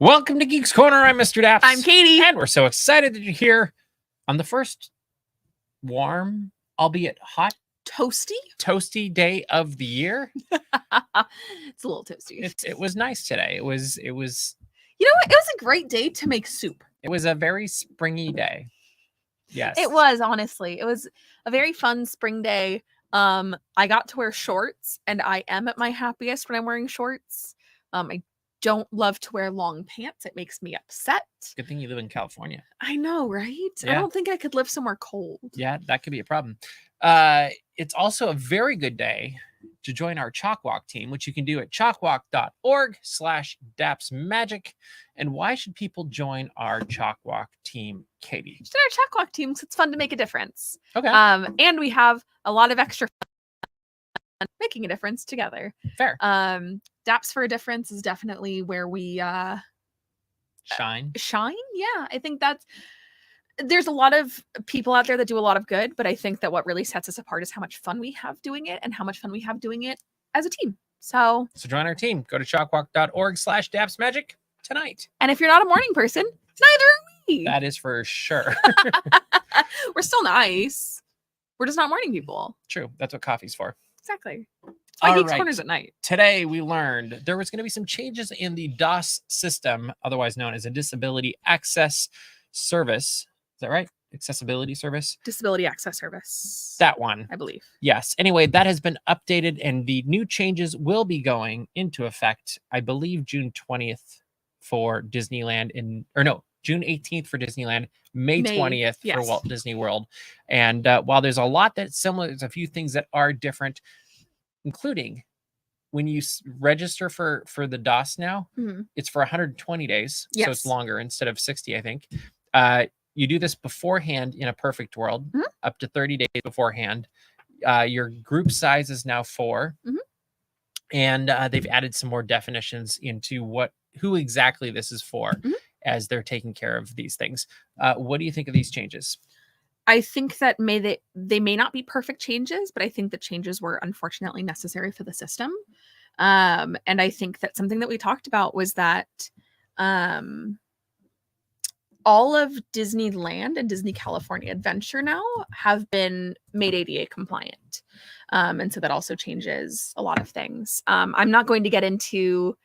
Welcome to Geeks Corner. I'm Mr. Daps. I'm Katie. And we're so excited that you're here on the first warm, albeit hot, toasty day of the year. It's a little toasty. It was nice today. It was You know what? It was a great day to make soup. It was a very springy day. Yes. It was, honestly. It was a very fun spring day. I got to wear shorts, and I am at my happiest when I'm wearing shorts. I don't love to wear long pants. It makes me upset. Good thing you live in California. I know, right? Yeah. I don't think I could live somewhere cold. Yeah, that could be a problem. It's also a very good day to join our Chalk Walk team, which you can do at chalkwalk.org/dapsmagic. And why should people join our Chalk Walk team, Katie? Just our Chalk Walk team, because it's fun to make a difference. Okay. And we have a lot of extra fun making a difference together. Fair. Daps for a Difference is definitely where we shine. Yeah, I think there's a lot of people out there that do a lot of good, but I think that what really sets us apart is how much fun we have doing it and how much fun we have doing it as a team. So join our team. Go to chalkwalk.org/dapsmagic tonight. And if you're not a morning person, neither are we. That is for sure. We're still nice. We're just not morning people. True. That's what coffee's for. Exactly. That's why Geeks Corner's at night. Today we learned there was going to be some changes in the DOS system, otherwise known as a Disability Access Service. Is that right? Accessibility Service? Disability Access Service. That one. I believe. Yes. Anyway, that has been updated and the new changes will be going into effect, I believe, June 20th for Disneyland June 18th for Disneyland, May 20th for Walt Disney World. And while there's a lot that's similar, there's a few things that are different, including when you register for the DOS now, it's for 120 days. Yes. So it's longer instead of 60, I think. You do this beforehand in a perfect world, up to 30 days beforehand. Your group size is now 4. And they've added some more definitions into who exactly this is for as they're taking care of these things. What do you think of these changes? I think that they may not be perfect changes, but I think the changes were unfortunately necessary for the system. And I think that something that we talked about was that all of Disneyland and Disney California Adventure now have been made ADA compliant. And so that also changes a lot of things. I'm not going to get into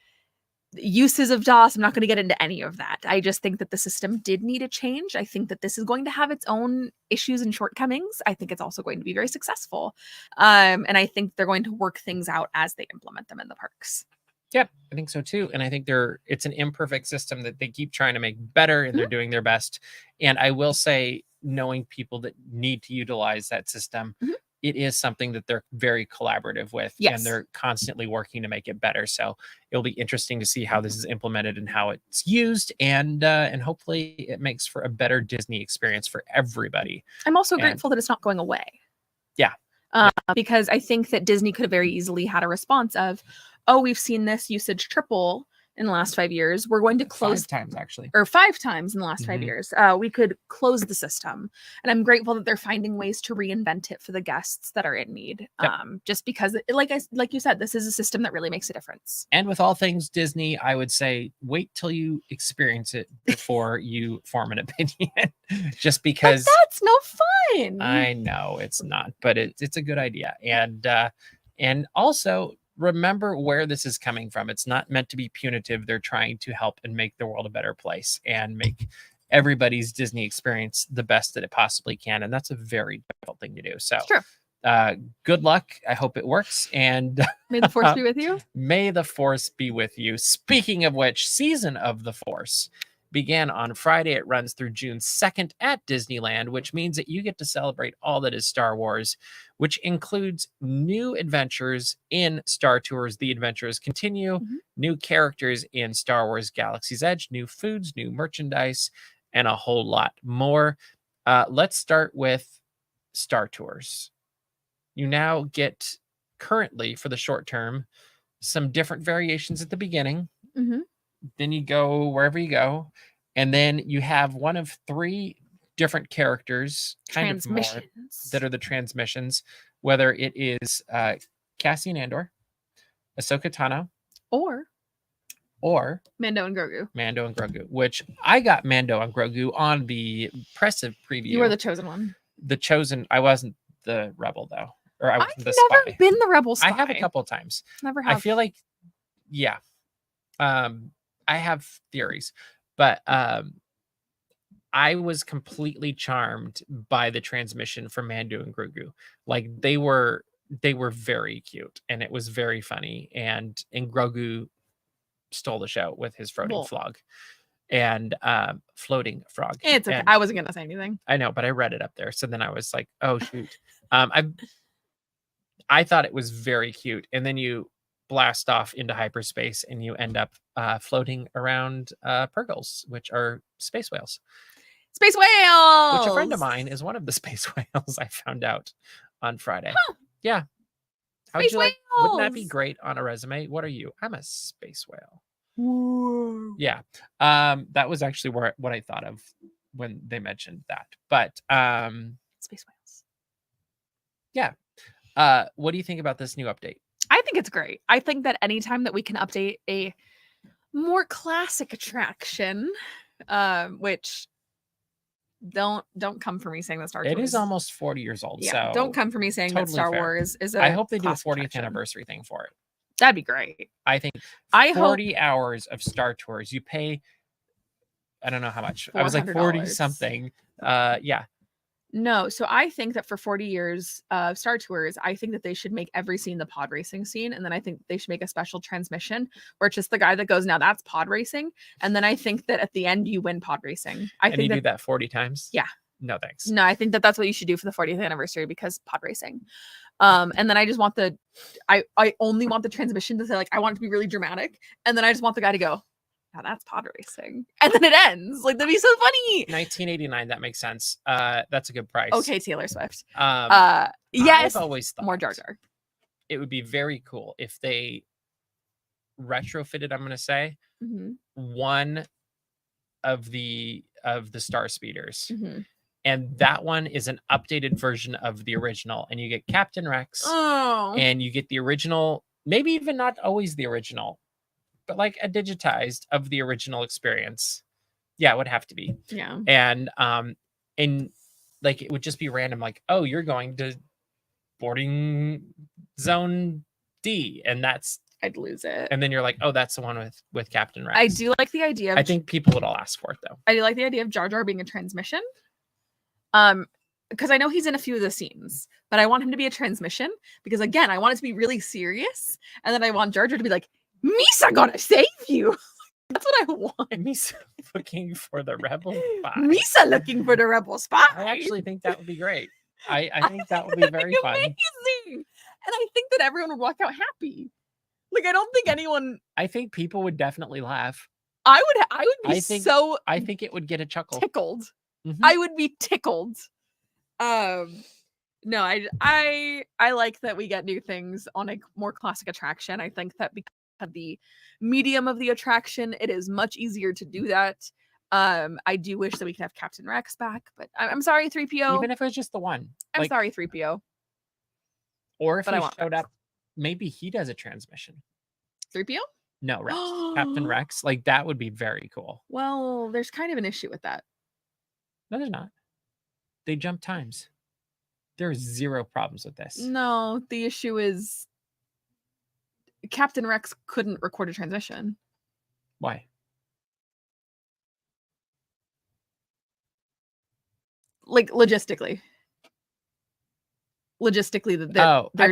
uses of DOS. I'm not going to get into any of that. I just think that the system did need a change. I think that this is going to have its own issues and shortcomings. I think it's also going to be very successful. And I think they're going to work things out as they implement them in the parks. Yep, I think so too. And I think it's an imperfect system that they keep trying to make better, and they're doing their best. And I will say, knowing people that need to utilize that system, it is something that they're very collaborative with, and they're constantly working to make it better. So it'll be interesting to see how this is implemented and how it's used, and hopefully it makes for a better Disney experience for everybody. I'm also grateful that it's not going away. Yeah. Because I think that Disney could have very easily had a response of, oh, we've seen this usage triple in the last 5 years. We're going to close 5 times, actually. Or 5 times in the last 5 years. We could close the system. And I'm grateful that they're finding ways to reinvent it for the guests that are in need. Just because, like you said, this is a system that really makes a difference. And with all things Disney, I would say wait till you experience it before you form an opinion. Just because that's no fun. I know it's not, but it's a good idea. And also, remember where this is coming from. It's not meant to be punitive. They're trying to help and make the world a better place and make everybody's Disney experience the best that it possibly can. And that's a very difficult thing to do. So good luck. I hope it works. And may the force be with you. May the force be with you. Speaking of which, Season of the Force began on Friday. It runs through June 2nd at Disneyland, which means that you get to celebrate all that is Star Wars, which includes new adventures in Star Tours. The adventures continue, new characters in Star Wars Galaxy's Edge, new foods, new merchandise, and a whole lot more. Let's start with Star Tours. You now get, currently for the short term, some different variations at the beginning. Then you go wherever you go. And then you have one of 3 different characters, kind of more, that are the transmissions, whether it is Cassian Andor, Ahsoka Tano, or Mando and Grogu. which I got Mando and Grogu on the impressive preview. You were the chosen one. The chosen. I wasn't the rebel though, or I wasn't I've the never spy. been the rebel spy. I have a couple of times. Never have. I feel like, yeah. I have theories, but I was completely charmed by the transmission from Mando and Grogu. Like they were very cute and it was very funny. And Grogu stole the show with his floating frog and floating frog. It's okay. And I wasn't gonna say anything. I know, but I read it up there. So then I was like, oh shoot. I thought it was very cute. And then you blast off into hyperspace and you end up floating around Purgles, which are space whales. Space whales! Which a friend of mine is one of the space whales I found out on Friday. Huh. Yeah. How would Space you like? Wouldn't that be whales! great on a resume? What are you? I'm a space whale. Whoa. Yeah. That was actually what I thought of when they mentioned that. But Space whales. yeah. What do you think about this new update? I think it's great. I think that anytime that we can update a more classic attraction, which don't come for me saying that Star Wars. It is almost 40 years old. Yeah, so don't come for me saying totally that Star fair. Wars is a I hope they do a classic 40th attraction. anniversary thing for it. That'd be great. I think I 40 hours of Star Tours. You pay, I don't know how much. I was like 40 $400. something. Yeah. No, so I think that for 40 years of Star Tours, I think that they should make every scene the pod racing scene. And then I think they should make a special transmission where it's just the guy that goes, now that's pod racing. And then I think that at the end you win pod racing. I And think you do that 40 times? Yeah. No, thanks. No, I think that that's what you should do for the 40th anniversary because pod racing. And then I just want I only want the transmission to say like, I want it to be really dramatic. And then I just want the guy to go, now that's pod racing. And then it ends. Like, that'd be so funny. 1989, that makes sense. That's a good price. Okay, Taylor Swift. Yes. Yes. I've always thought More Jar Jar. it would be very cool if they retrofitted, I'm gonna say, one of the Star Speeders. And that one is an updated version of the original. And you get Captain Rex. Oh. And you get the original, maybe even not always the original, but like a digitized of the original experience. Yeah, it would have to be. Yeah. And like it would just be random, like, oh, you're going to boarding zone D, and that's I'd lose it. And then you're like, oh, that's the one with Captain Rex. I do like the idea of I think people would all ask for it though. I do like the idea of Jar Jar being a transmission. Because I know he's in a few of the scenes, but I want him to be a transmission because again, I want it to be really serious, and then I want Jar Jar to be like, Misa gonna save you. That's what I want. Misa looking for the rebel spy. Misa looking for the rebel spy. I actually think that would be great. I think that would be very fun. Amazing. And I think that everyone would walk out happy. Like, I don't think anyone. I think people would definitely laugh. I would be so. I think it would get a chuckle. Tickled. I would be tickled. No, I like that we get new things on a more classic attraction. I think that because of the medium of the attraction, it is much easier to do that. I do wish that we could have Captain Rex back, but I'm sorry, 3PO. Even if it was just the one. I'm sorry, 3PO. Or if he showed up, maybe he does a transmission. 3PO? No, Rex. Captain Rex. Like, that would be very cool. Well, there's kind of an issue with that. No, there's not. They jump times. There's zero problems with this. No, the issue is Captain Rex couldn't record a transmission. Why? Like, logistically. Logistically,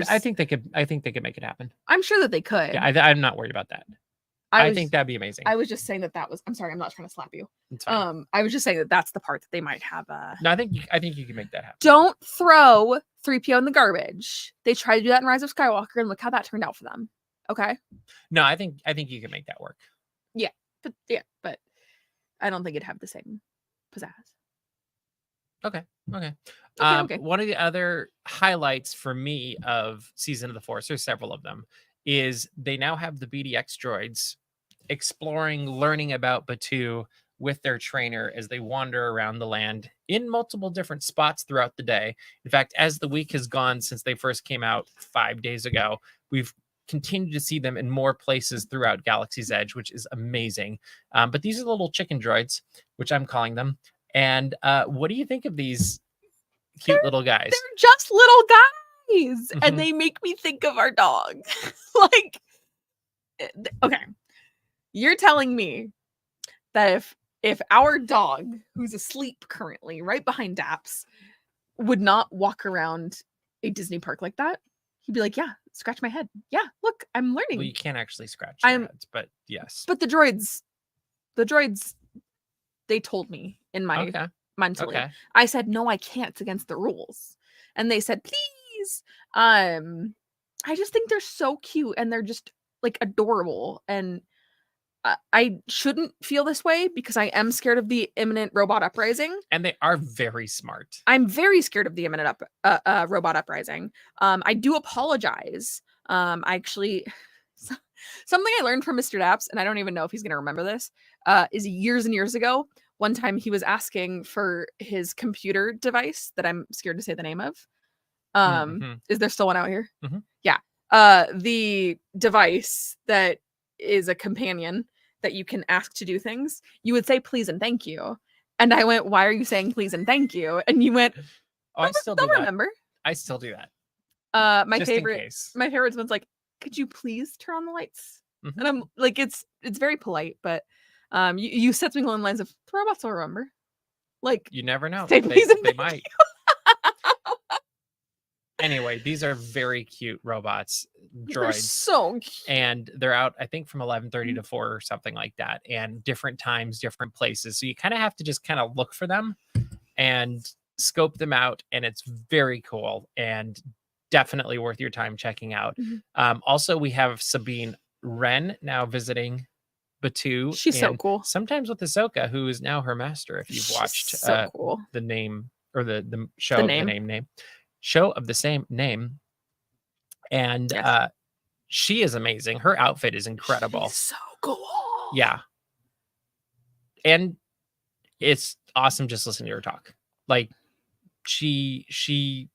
I think they could make it happen. I'm sure that they could. Yeah, I'm not worried about that. I think that'd be amazing. I was just saying that was. I'm sorry, I'm not trying to slap you. It's fine. I was just saying that that's the part that they might have. No, I think you can make that happen. Don't throw 3PO in the garbage. They tried to do that in Rise of Skywalker, and look how that turned out for them. Okay. No, I think you can make that work. Yeah, but I don't think it'd have the same pizzazz. Okay. Okay. One of the other highlights for me of Season of the Force, there's several of them, is they now have the BDX droids exploring, learning about Batuu with their trainer as they wander around the land in multiple different spots throughout the day. In fact, as the week has gone since they first came out 5 days ago, we've continue to see them in more places throughout Galaxy's Edge, which is amazing. But these are the little chicken droids, which I'm calling them. And what do you think of these cute little guys? They're just little guys, and Mhm. they make me think of our dog. Like, okay, you're telling me that if our dog, who's asleep currently right behind Daps, would not walk around a Disney park like that, he'd be like, yeah, scratch my head. Yeah, look, I'm learning. Well, you can't actually scratch their heads, but yes. But the droids, they told me in my Okay. mentally. Okay. I said, no, I can't. It's against the rules. And they said, please. I just think they're so cute and they're just like adorable. And I shouldn't feel this way because I am scared of the imminent robot uprising. And they are very smart. I'm very scared of the imminent robot uprising. I do apologize. I actually, something I learned from Mr. Daps, and I don't even know if he's going to remember this, is years and years ago. One time he was asking for his computer device that I'm scared to say the name of. Is there still one out here? Mhm. Yeah. The device that is a companion that you can ask to do things. You would say please and thank you. And I went, why are you saying please and thank you? And you went, Oh, I still do they'll that. remember. I still do that. My Just in favorite case. one's like, could you please turn on the lights? Mhm. And I'm like, it's very polite, but you said something along the lines of the robots will remember. Like, You never know. say please and They thank might. Anyway, these are very cute robots, They're droids. so cute. And they're out, I think, from 11:30 to 4 or something like that, and different times, different places. So you kind of have to just kind of look for them and scope them out, and it's very cool and definitely worth your time checking out. Also, we have Sabine Wren now visiting Batuu. She's so cool. Sometimes with Ahsoka, who is now her master. If you've watched so cool. the name or the show of the name show of the same name, and Yes. she is amazing. Her outfit is incredible. She's so cool. Yeah. And it's awesome just listening to her talk. Like she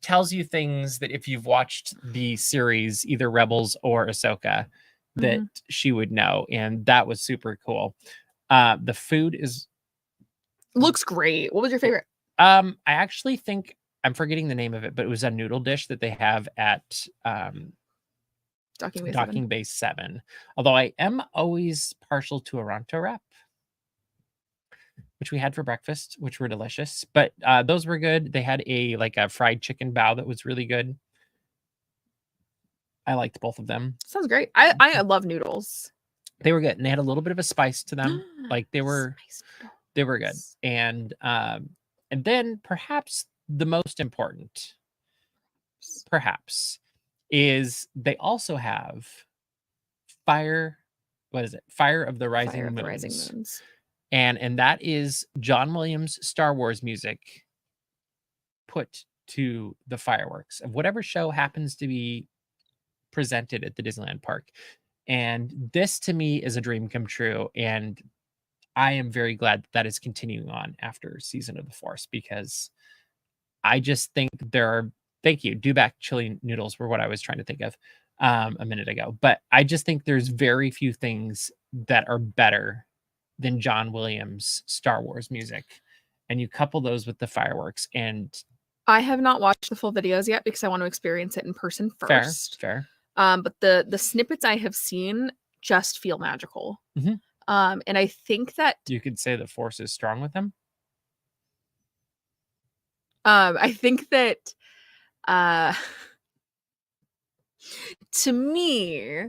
tells you things that if you've watched the series, either Rebels or Ahsoka, that she would know. And that was super cool. The food looks great. What was your favorite? I actually think I'm forgetting the name of it, but it was a noodle dish that they have at Docking Base 7. Although I am always partial to a Ronto wrap, which we had for breakfast, which were delicious. But those were good. They had a fried chicken bao that was really good. I liked both of them. Sounds great. I love noodles. They were good, and they had a little bit of a spice to them. Like they were good. And then perhaps the most important, is they also have Fire of the Rising Moons. And that is John Williams' Star Wars music put to the fireworks of whatever show happens to be presented at the Disneyland park. And this to me is a dream come true. And I am very glad that is continuing on after Season of the Force, because I just think thank you. Dewback chili noodles were what I was trying to think of a minute ago. But I just think there's very few things that are better than John Williams' Star Wars music. And you couple those with the fireworks. And I have not watched the full videos yet because I want to experience it in person first. Fair. But the snippets I have seen just feel magical. And I think that you could say the Force is strong with them. I think that to me,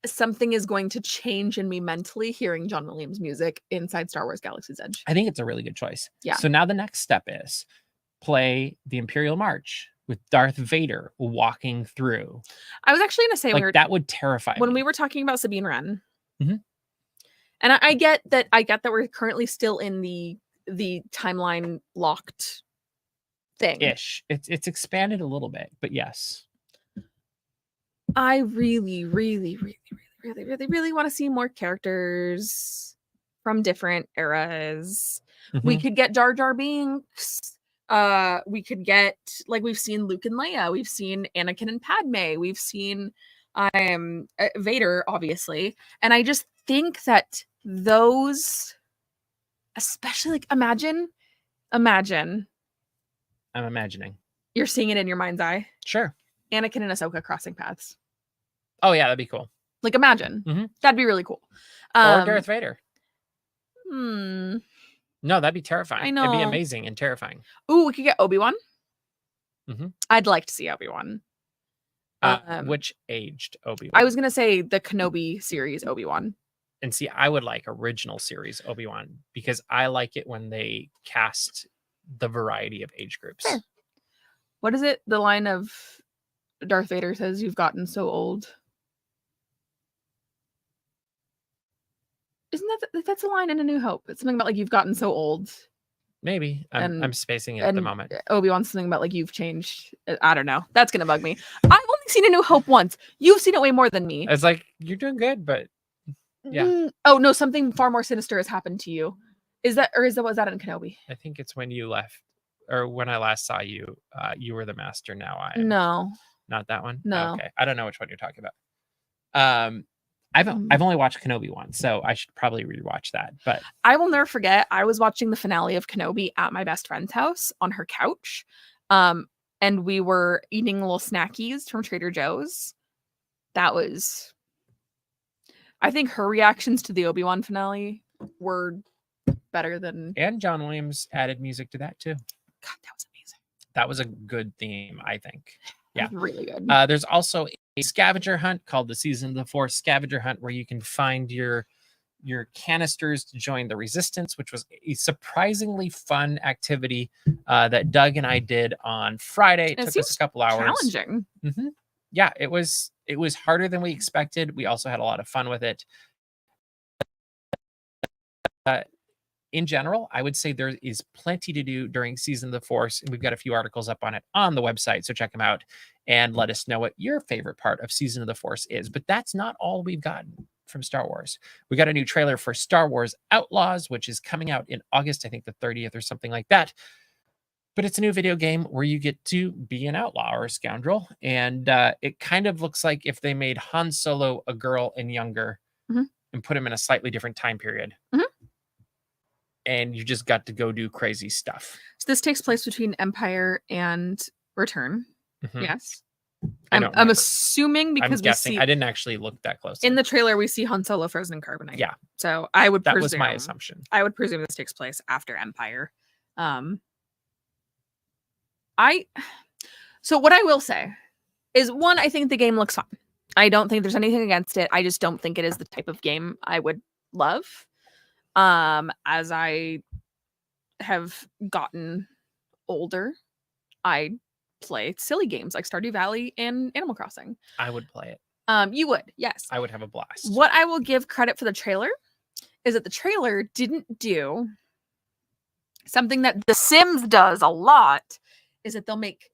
something is going to change in me mentally hearing John Williams music inside Star Wars Galaxy's Edge. I think it's a really good choice. Yeah. So now the next step is play the Imperial March with Darth Vader walking through. I was actually going to say that would terrify me. When we were talking about Sabine Wren. And I get that we're currently still in the timeline locked thing. Ish. It's expanded a little bit, but yes. I really, really, really, really, really, really want to see more characters from different eras. We could get Jar Jar Binks. We could get, like, we've seen Luke and Leia, we've seen Anakin and Padme, we've seen Vader, obviously. And I just think that those, especially, like, imagine I'm imagining. you're seeing it in your mind's eye. Sure. Anakin and Ahsoka crossing paths. Oh yeah, that'd be cool. Like, imagine. Mhm. That'd be really cool. Or Darth Vader. No, that'd be terrifying. I It'd be know. amazing and terrifying. Ooh, we could get Obi-Wan. Mhm. I'd like to see Obi-Wan. Which aged Obi-Wan? I was gonna say the Kenobi series Obi-Wan. And see, I would like original series Obi-Wan because I like it when they cast the variety of age groups. Fair. What is it? The line of Darth Vader says, "You've gotten so old." Isn't that's a line in A New Hope? It's something about, like, you've gotten so old. Maybe. I'm spacing it at the moment. Obi-Wan's something about, like, you've changed. I don't know. That's gonna bug me. I've only seen A New Hope once. You've seen it way more than me. It's like, you're doing good, but yeah. Oh no, something far more sinister has happened to you. Was that in Kenobi? I think it's when you left, or when I last saw you. You were the master. Now I am. No. Not that one. No. Okay, I don't know which one you're talking about. I've only watched Kenobi once, so I should probably rewatch that. But I will never forget. I was watching the finale of Kenobi at my best friend's house on her couch, and we were eating little snackies from Trader Joe's. That was, I think, her reactions to the Obi-Wan finale were better than. And John Williams added music to that too. God, that was amazing. That was a good theme, I think. Yeah, really good. There's also a scavenger hunt called the Season of the Force scavenger hunt, where you can find your canisters to join the Resistance, which was a surprisingly fun activity that Doug and I did on Friday. It took us a couple hours. Challenging. Mm-hmm. Yeah, it was harder than we expected. We also had a lot of fun with it. In general, I would say there is plenty to do during Season of the Force, and we've got a few articles up on it on the website, so check them out and let us know what your favorite part of Season of the Force is. But that's not all we've gotten from Star Wars. We got a new trailer for Star Wars Outlaws, which is coming out in August, I think the 30th or something like that. But it's a new video game where you get to be an outlaw or a scoundrel, and it kind of looks like if they made Han Solo a girl and younger, and put him in a slightly different time period. And you just got to go do crazy stuff. So this takes place between Empire and Return. Yes. I'm assuming because I'm guessing. I didn't actually look that close. In the trailer, we see Han Solo frozen in carbonite. Yeah. So I would presume. That was my assumption. I would presume this takes place after Empire. So what I will say is, one, I think the game looks fun. I don't think there's anything against it. I just don't think it is the type of game I would love. As I have gotten older, I play silly games like Stardew Valley and Animal Crossing. I would play it. You would, yes. I would have a blast. What I will give credit for the trailer is that the trailer didn't do something that The Sims does a lot, is that they'll make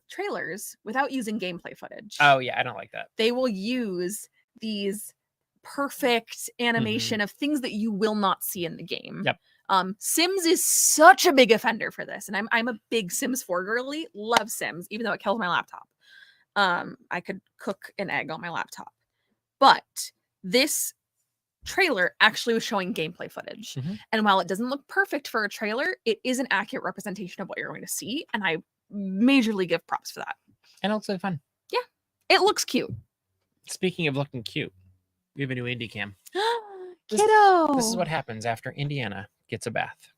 trailers without using gameplay footage. Oh yeah, I don't like that. They will use these perfect animation of things that you will not see in the game. Yep. Sims is such a big offender for this, and I'm a big Sims 4 girly. Love Sims, even though it kills my laptop. I could cook an egg on my laptop, but this trailer actually was showing gameplay footage, and while it doesn't look perfect for a trailer, it is an accurate representation of what you're going to see, and I majorly give props for that. And it looks like fun. Yeah, it looks cute. Speaking of looking cute, we have a new indie cam. Kiddo! This is what happens after Indiana gets a bath.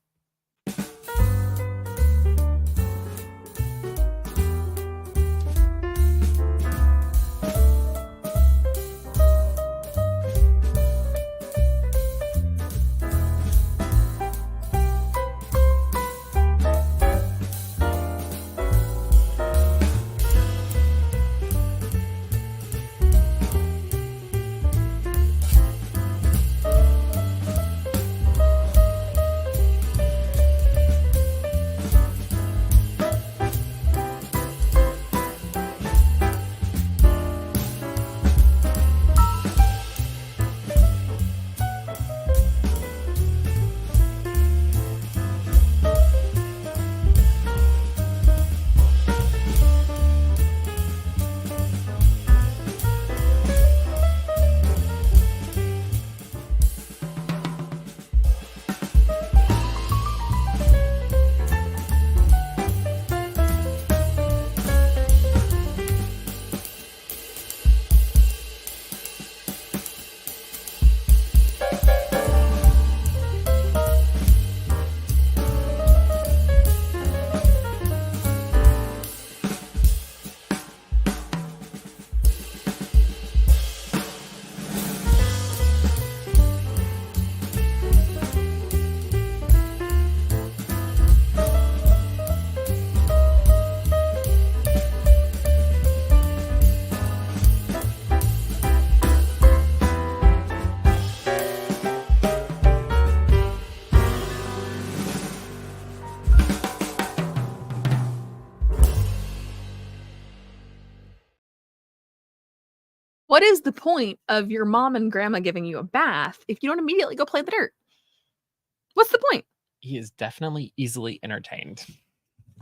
What is the point of your mom and grandma giving you a bath if you don't immediately go play in the dirt? What's the point? He is definitely easily entertained.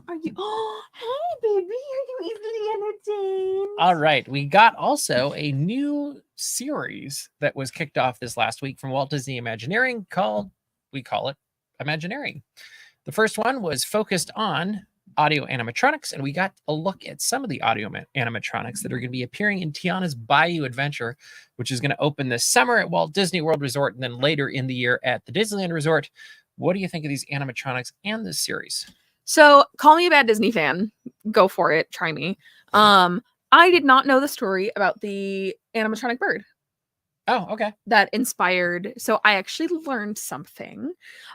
Are you? Oh, hey, baby. Are you easily entertained? All right. We got also a new series that was kicked off this last week from Walt Disney Imagineering called, we call it Imagineering. The first one was focused on audio animatronics, and we got a look at some of the audio animatronics that are going to be appearing in Tiana's Bayou Adventure, which is going to open this summer at Walt Disney World Resort and then later in the year at the Disneyland Resort. What do you think of these animatronics and this series? So, call me a bad Disney fan. Go for it. Try me. I did not know the story about the animatronic bird. Oh, okay. That inspired. So I actually learned something.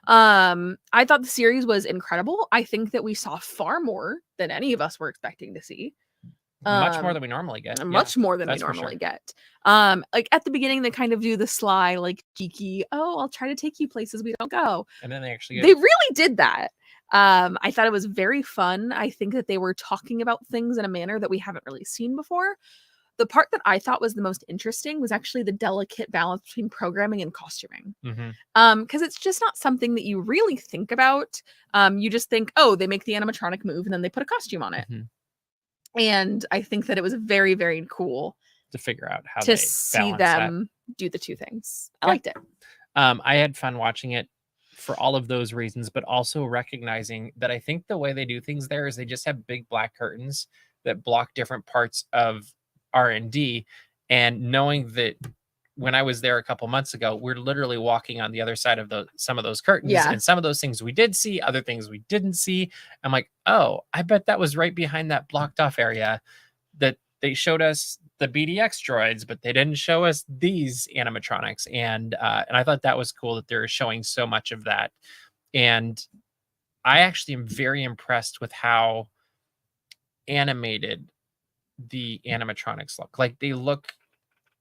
I thought the series was incredible. I think that we saw far more than any of us were expecting to see. Much more than we normally get. Much more than we normally get. Like at the beginning, they kind of do the sly, like geeky, oh, I'll try to take you places we don't go. And then they really did that. I thought it was very fun. I think that they were talking about things in a manner that we haven't really seen before. The part that I thought was the most interesting was actually the delicate balance between programming and costuming. Because it's just not something that you really think about. You just think, oh, they make the animatronic move and then they put a costume on it. And I think that it was very, very cool to figure out how to see them do the two things. I liked it. I had fun watching it for all of those reasons, but also recognizing that I think the way they do things there is they just have big black curtains that block different parts of R&D, and knowing that when I was there a couple months ago, we're literally walking on the other side of some of those curtains, and some of those things we did see, other things we didn't see. I'm like, oh, I bet that was right behind that blocked off area that they showed us the BDX droids, but they didn't show us these animatronics. And I thought that was cool that they're showing so much of that. And I actually am very impressed with how animated the animatronics look. Like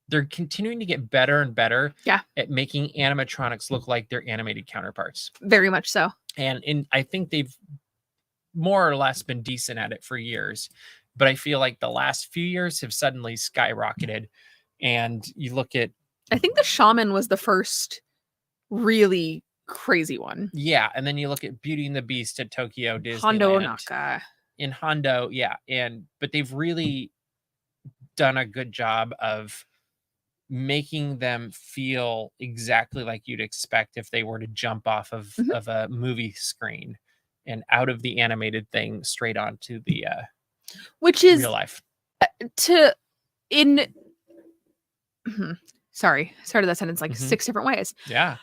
they're continuing to get better and better at making animatronics look like their animated counterparts. Very much so. And I think they've more or less been decent at it for years, but I feel like the last few years have suddenly skyrocketed. And you look at, I think the Shaman was the first really crazy one. Yeah, and then you look at Beauty and the Beast at Tokyo Disneyland. Hondo Ohnaka. In Hondo, but they've really done a good job of making them feel exactly like you'd expect if they were to jump off of a movie screen and out of the animated thing straight onto the which is real life. Sorry, I started that sentence like 6 different ways. Yeah.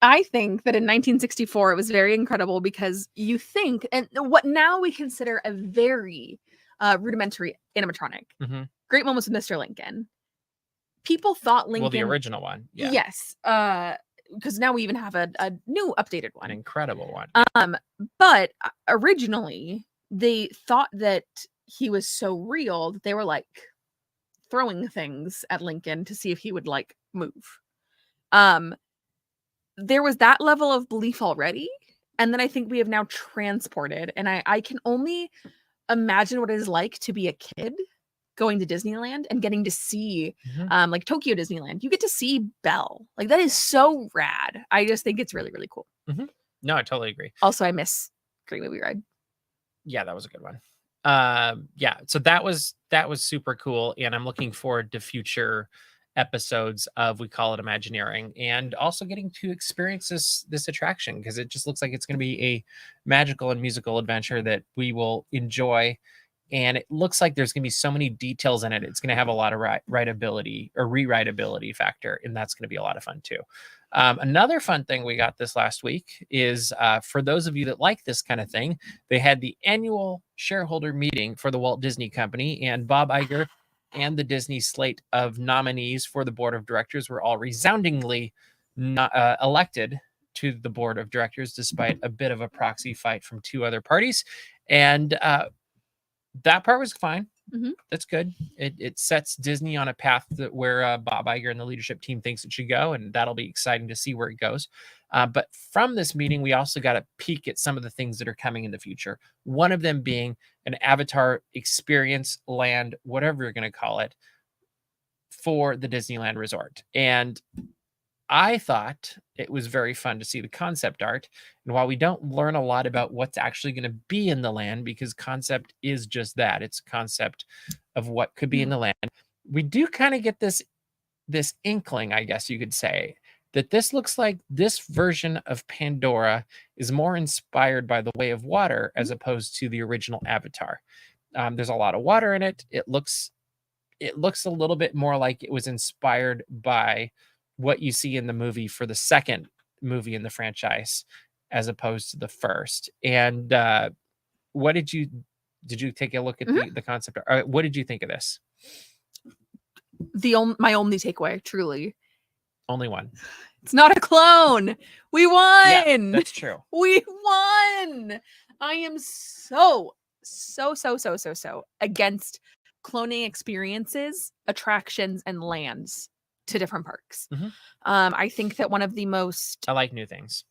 I think that in 1964, it was very incredible because you think, and what now we consider a very rudimentary animatronic. Great Moments with Mr. Lincoln. People thought Lincoln... Well, the original one. Yeah. Yes. Because now we even have a new updated one. An incredible one. But originally, they thought that he was so real that they were like throwing things at Lincoln to see if he would like move. There was that level of belief already. And then I think we have now transported, and I can only imagine what it is like to be a kid going to Disneyland and getting to see like Tokyo Disneyland. You get to see Belle. Like that is so rad. I just think it's really, really cool. No, I totally agree. Also, I miss Great Movie Ride. Yeah, that was a good one. So that was super cool, and I'm looking forward to future episodes of We Call It Imagineering, and also getting to experience this attraction, because it just looks like it's going to be a magical and musical adventure that we will enjoy. And it looks like there's going to be so many details in it. It's going to have a lot of rideability or rewritability factor, and that's going to be a lot of fun too. Another fun thing we got this last week is for those of you that like this kind of thing, they had the annual shareholder meeting for the Walt Disney Company, and Bob Iger and the Disney slate of nominees for the board of directors were all resoundingly elected to the board of directors, despite a bit of a proxy fight from two other parties. And that part was fine. That's good. It sets Disney on a path where Bob Iger and the leadership team thinks it should go, and that'll be exciting to see where it goes. But from this meeting, we also got a peek at some of the things that are coming in the future. One of them being an Avatar experience land, whatever you're going to call it, for the Disneyland Resort. And I thought it was very fun to see the concept art. And while we don't learn a lot about what's actually going to be in the land, because concept is just that, it's a concept of what could be in the land, we do kind of get this inkling, I guess you could say, that this looks like this version of Pandora is more inspired by the Way of Water as opposed to the original Avatar. There's a lot of water in it. It looks a little bit more like it was inspired by what you see in the movie for the second movie in the franchise as opposed to the first. And what did you take a look at the concept? What did you think of this? My only takeaway, truly, Only one. it's not a clone. We won. Yeah, that's true. We won. I am so against cloning experiences, attractions, and lands to different parks. I think that one of the most I like new things.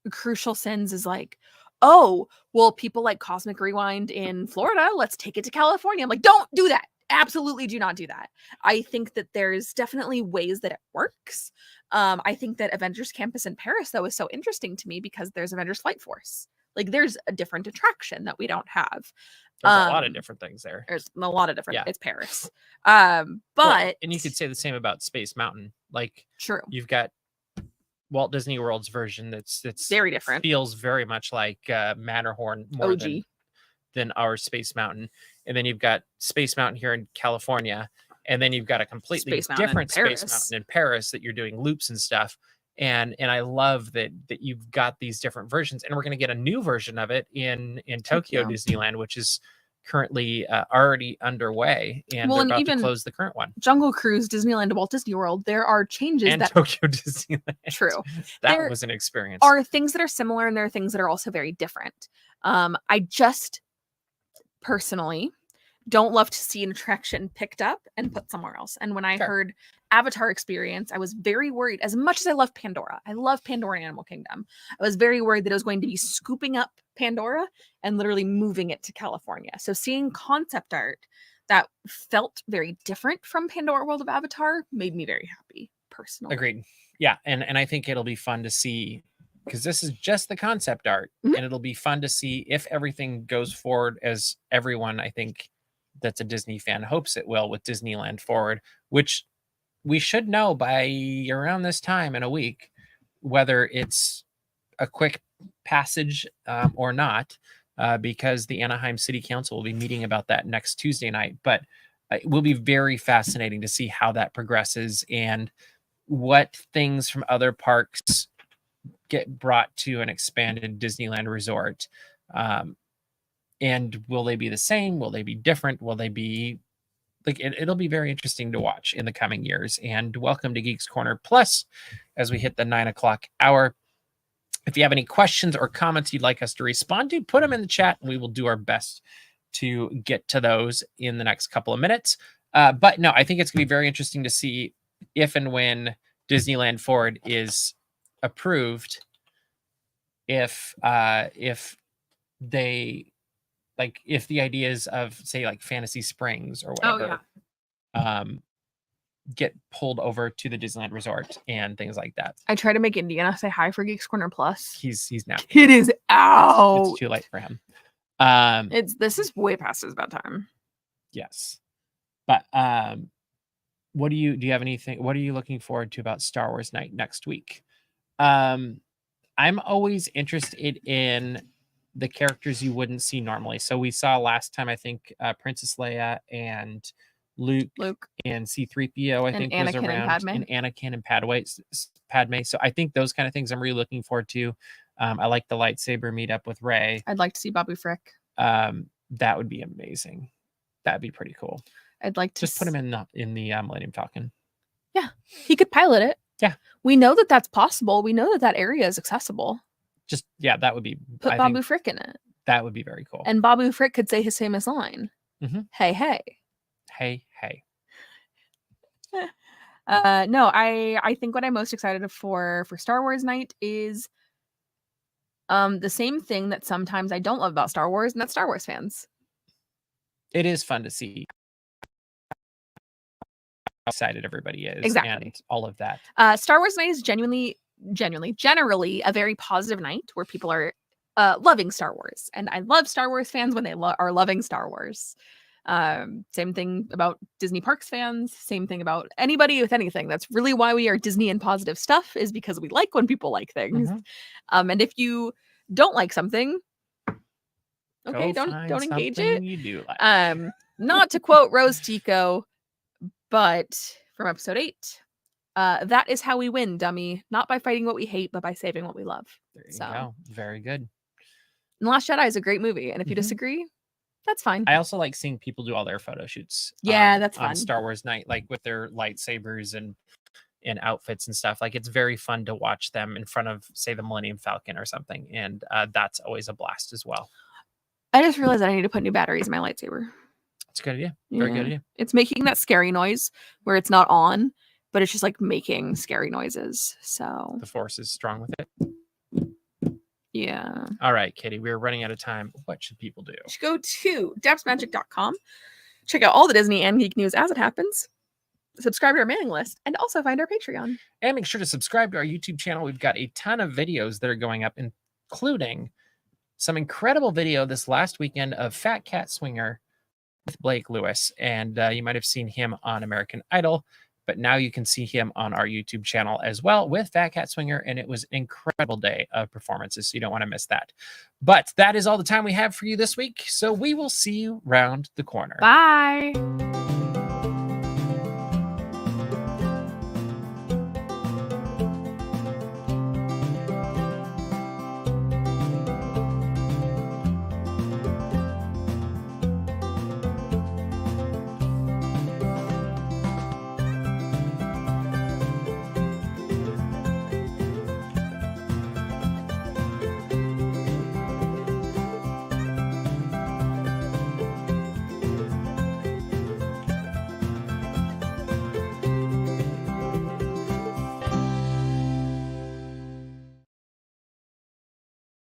Crucial sins is like, oh, well, people like Cosmic Rewind in Florida, let's take it to California. I'm like, don't do that. Absolutely do not do that. I think that there's definitely ways that it works. I think that Avengers Campus in Paris, though, is so interesting to me because there's Avengers Flight Force. Like, there's a different attraction that we don't have. There's a lot of different things there. There's a lot of different. Yeah. It's Paris. But and you could say the same about Space Mountain. Like, true. You've got Walt Disney World's version that's very different. Feels very much like Matterhorn more than our Space Mountain. And then you've got Space Mountain here in California, and then you've got a completely different Space Mountain in Paris that you're doing loops and stuff. And I love that you've got these different versions, and we're going to get a new version of it in Tokyo Disneyland, which is currently already underway, and they're about to close the current one. Jungle Cruise, Disneyland to Walt Disney World, there are changes and Tokyo Disneyland. True. That was an experience. Are things that are similar, and there are things that are also very different. I just personally don't love to see an attraction picked up and put somewhere else. And when I heard Avatar experience, I was very worried. As much as I love Pandora, I love Pandora and Animal Kingdom, I was very worried that it was going to be scooping up Pandora and literally moving it to California. So seeing concept art that felt very different from Pandora World of Avatar made me very happy, personally. Agreed. Yeah, and I think it'll be fun to see, because this is just the concept art, and it'll be fun to see if everything goes forward as everyone, I think, that's a Disney fan hopes it will with Disneyland Forward, which we should know by around this time in a week, whether it's a quick passage or not, because the Anaheim City Council will be meeting about that next Tuesday night. But it will be very fascinating to see how that progresses and what things from other parks get brought to an expanded Disneyland resort. And will they be the same? Will they be different? Will they be like it'll be very interesting to watch in the coming years. And welcome to Geeks Corner Plus as we hit the 9 o'clock hour. If you have any questions or comments you'd like us to respond to, put them in the chat, and we will do our best to get to those in the next couple of minutes. But no, I think it's going to be very interesting to see if and when Disneyland Forward is approved, if they like if the ideas of say like Fantasy Springs or whatever get pulled over to the Disneyland Resort and things like that. I try to make Indiana say hi for Geeks Corner Plus. He's now. It is out. It's too late for him. This is way past his bedtime. Yes, but what do you have anything? What are you looking forward to about Star Wars Night next week? I'm always interested in the characters you wouldn't see normally. So we saw last time, I think, Princess Leia and Luke and C-3PO, I think, was around, and Anakin and Padme. So I think those kind of things I'm really looking forward to. I like the lightsaber meetup with Rey. I'd like to see Babu Frick. That would be amazing. That'd be pretty cool. I'd like to just put him in the Millennium Falcon. Yeah, he could pilot it. Yeah, we know that that's possible. We know that area is accessible. Just that would be. Put Babu Frick in it. That would be very cool. And Babu Frick could say his famous line. Hey, hey. Hey, hey. No, I think what I'm most excited for Star Wars night is the same thing that sometimes I don't love about Star Wars, and that's Star Wars fans. It is fun to see how excited everybody is Exactly. and all of that. Star Wars night is generally a very positive night where people are loving Star Wars, and I love Star Wars fans when they are loving Star Wars. Same thing about Disney Parks fans, same thing about anybody with anything. That's really why we are Disney and positive stuff, is because we like when people like things. And if you don't like something, okay, Go don't find engage something it. you do like. Not to quote Rose Tico, but from episode 8, that is how we win, dummy. Not by fighting what we hate, but by saving what we love. There you go. Very good. And The Last Jedi is a great movie, and if you disagree, that's fine. I also like seeing people do all their photo shoots. Yeah, that's on fun. Star Wars night, like with their lightsabers and outfits and stuff. Like, it's very fun to watch them in front of, say, the Millennium Falcon or something, and that's always a blast as well. I just realized I need to put new batteries in my lightsaber. It's a good idea. Very good idea. It's making that scary noise where it's not on, but it's just like making scary noises. So the Force is strong with it. Yeah. All right, Katie, we're running out of time. What should people do? You should go to dapsmagic.com, check out all the Disney and geek news as it happens, subscribe to our mailing list, and also find our Patreon. And make sure to subscribe to our YouTube channel. We've got a ton of videos that are going up, including some incredible video this last weekend of Fat Cat Swinger with Blake Lewis. And you might have seen him on American Idol, but now you can see him on our YouTube channel as well with Fat Cat Swinger. And it was an incredible day of performances, so you don't want to miss that. But that is all the time we have for you this week. So we will see you round the corner. Bye.